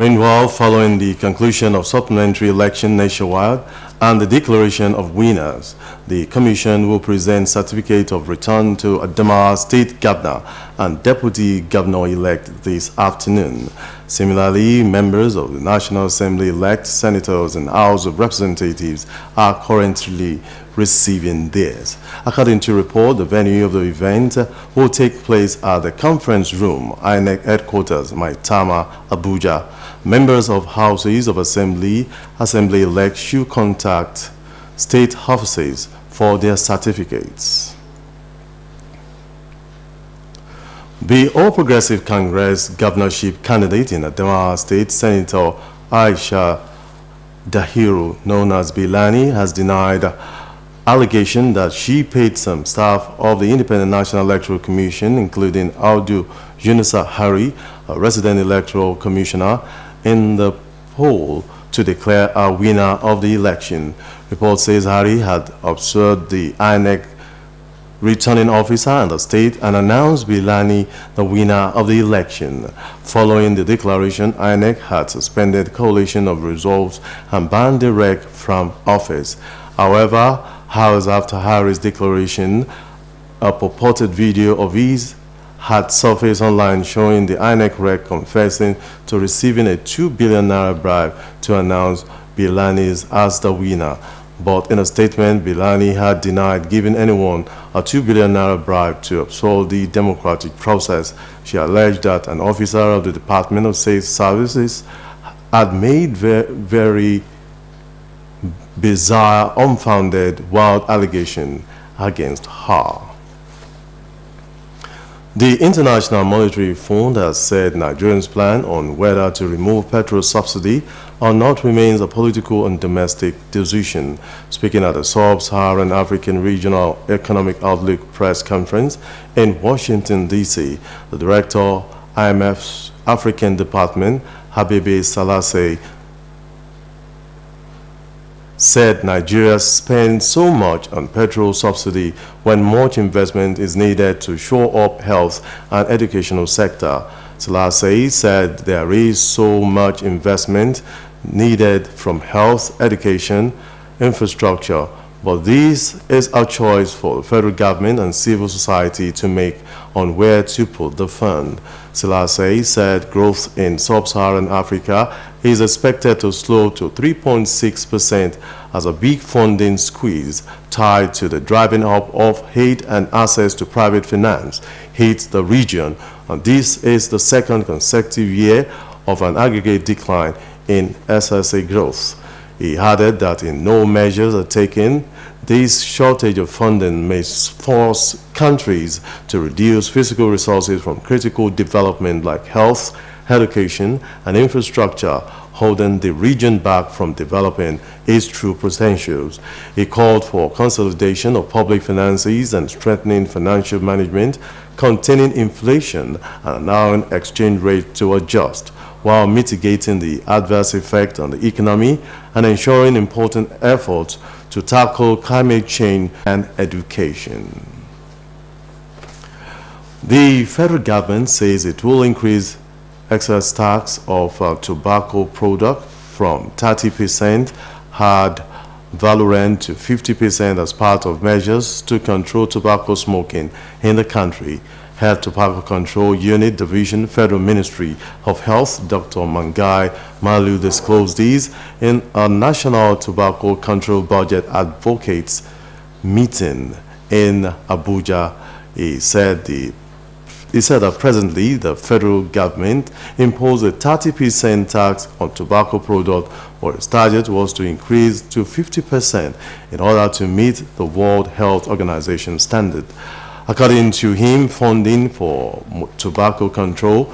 Meanwhile, following the conclusion of supplementary election nationwide and the declaration of winners, the Commission will present certificate of return to Adamawa State Governor and Deputy Governor-elect this afternoon. Similarly, members of the National Assembly-elect senators and House of Representatives are currently receiving theirs. According to report, the venue of the event will take place at the conference room, INEC headquarters, Maitama, Abuja. Members of houses of assembly-elect should contact state offices for their certificates. The All Progressive Congress governorship candidate in Adamawa State, Senator Aisha Dahiru, known as Bilani, has denied allegation that she paid some staff of the Independent National Electoral Commission, including Audu Yunusa Hari, a resident electoral commissioner, in the poll to declare a winner of the election. Report says Hari had observed the INEC returning officer in the state and announced Bilani the winner of the election. Following the declaration, INEC had suspended coalition of results and banned the REC from office. However, hours after Hari's declaration, a purported video of his had surfaced online showing the INEC REC confessing to receiving a 2 billion naira bribe to announce Bilani as the winner. But in a statement, Bilani had denied giving anyone a 2 billion naira bribe to uphold the democratic process. She alleged that an officer of the Department of State Services had made very bizarre, unfounded, wild allegation against her. The International Monetary Fund has said Nigerians' plan on whether to remove petrol subsidy or not remains a political and domestic decision. Speaking at the Sub-Saharan African Regional Economic Outlook press conference in Washington, D.C., the director, IMF's African Department, Habibi Selassie, said Nigeria spends so much on petrol subsidy when much investment is needed to shore up health and educational sector. Selassie said there is so much investment needed from health, education, infrastructure, but this is a choice for the federal government and civil society to make on where to put the fund. Selassie said growth in sub-Saharan Africa is expected to slow to 3.6% as a big funding squeeze tied to the driving up of aid and access to private finance hits the region, and this is the second consecutive year of an aggregate decline in SSA growth. He added that if no measures are taken, this shortage of funding may force countries to reduce physical resources from critical development like health, education, and infrastructure, holding the region back from developing its true potentials. He called for consolidation of public finances and strengthening financial management, containing inflation and allowing exchange rate to adjust, while mitigating the adverse effect on the economy and ensuring important efforts to tackle climate change and education. The federal government says it will increase excess tax of tobacco product from 30% ad valorem to 50% as part of measures to control tobacco smoking in the country. Head Tobacco Control Unit Division, Federal Ministry of Health, Dr. Mangai Malu disclosed these in a National Tobacco Control Budget Advocates meeting in Abuja. He said that presently the federal government imposed a 30% tax on tobacco product, but its target was to increase to 50% in order to meet the World Health Organization standard. According to him, funding for tobacco control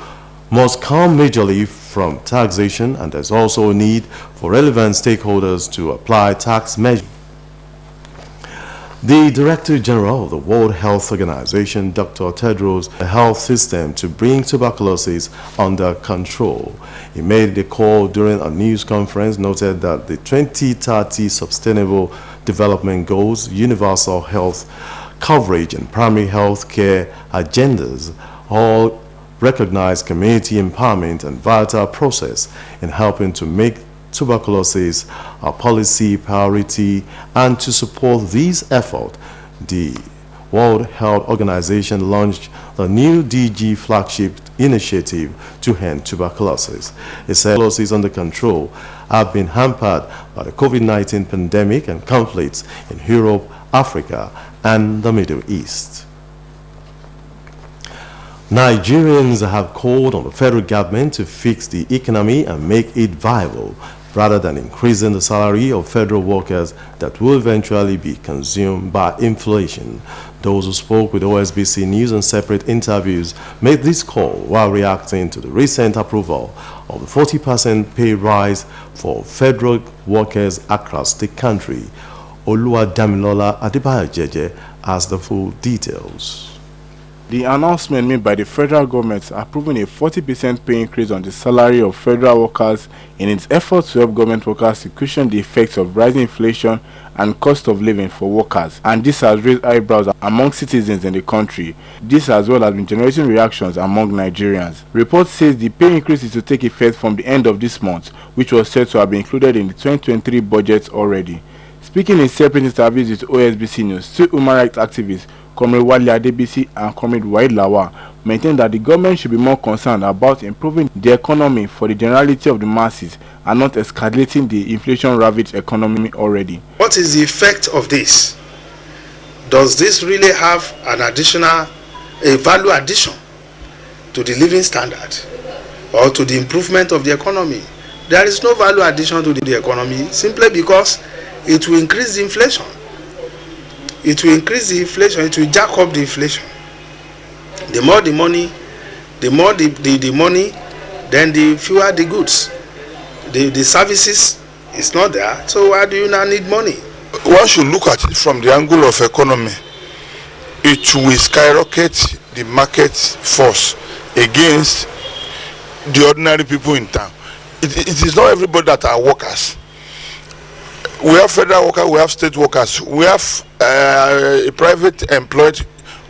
must come majorly from taxation, and there's also a need for relevant stakeholders to apply tax measures. The Director General of the World Health Organization, Dr. Tedros, the health system to bring tuberculosis under control. He made the call during a news conference, noted that the 2030 Sustainable Development Goals, universal health coverage and primary health care agendas all recognize community empowerment and vital process in helping to make tuberculosis a policy priority, and to support these efforts, the World Health Organization launched the new DG flagship initiative to end tuberculosis. It said tuberculosis under control have been hampered by the COVID-19 pandemic and conflicts in Europe, Africa, and the Middle East. Nigerians have called on the federal government to fix the economy and make it viable, rather than increasing the salary of federal workers that will eventually be consumed by inflation. Those who spoke with Osbc News in separate interviews made this call while reacting to the recent approval of the 40% pay rise for federal workers across the country. Oluwadamilola Adebayo Jeje has the full details. The announcement made by the federal government approving a 40% pay increase on the salary of federal workers in its efforts to help government workers to cushion the effects of rising inflation and cost of living for workers, and this has raised eyebrows among citizens in the country. This as well has been generating reactions among Nigerians. Report says the pay increase is to take effect from the end of this month, which was said to have been included in the 2023 budget already. Speaking in separate interviews with Osbc News, two human rights activists, Comrade Wale Adebisi and Comrade Waid Lawa, maintain that the government should be more concerned about improving the economy for the generality of the masses and not escalating the inflation-ravaged economy already. What is the effect of this? Does this really have an additional, a value addition to the living standard or to the improvement of the economy? There is no value addition to the economy simply because it will increase the inflation. It will increase the inflation, it will jack up the inflation. The more the money, the more the money, then the fewer the goods. The services is not there, so why do you now need money? One should look at it from the angle of economy. It will skyrocket the market force against the ordinary people in town. It is not everybody that are workers. We have federal workers, we have state workers, we have private employed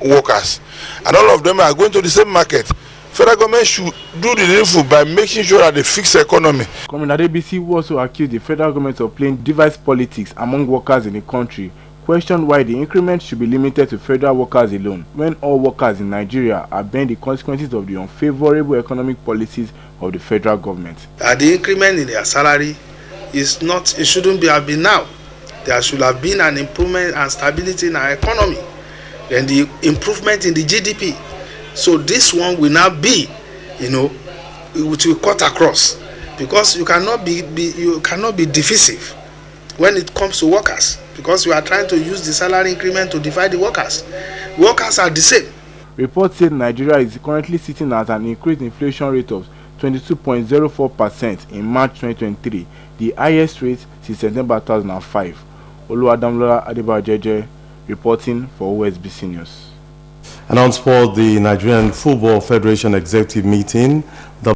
workers, and all of them are going to the same market. Federal government should do the needful by making sure that they fix the economy. Comrade Adebisi also accused the federal government of playing device politics among workers in the country, questioned why the increment should be limited to federal workers alone, when all workers in Nigeria are bearing the consequences of the unfavorable economic policies of the federal government. The increment in their salary is not, it shouldn't be have been now. There should have been an improvement and stability in our economy, then the improvement in the GDP. So this one will now be, it will cut across, because you cannot be divisive when it comes to workers, because you are trying to use the salary increment to divide the workers. Workers are the same. Reports say Nigeria is currently sitting at an increased inflation rate of 22.04% in March 2023, the highest rate since September 2005. Oluwadamilola Adebayo Jeje reporting for Osbc News. Announced for the Nigerian Football Federation Executive Meeting, the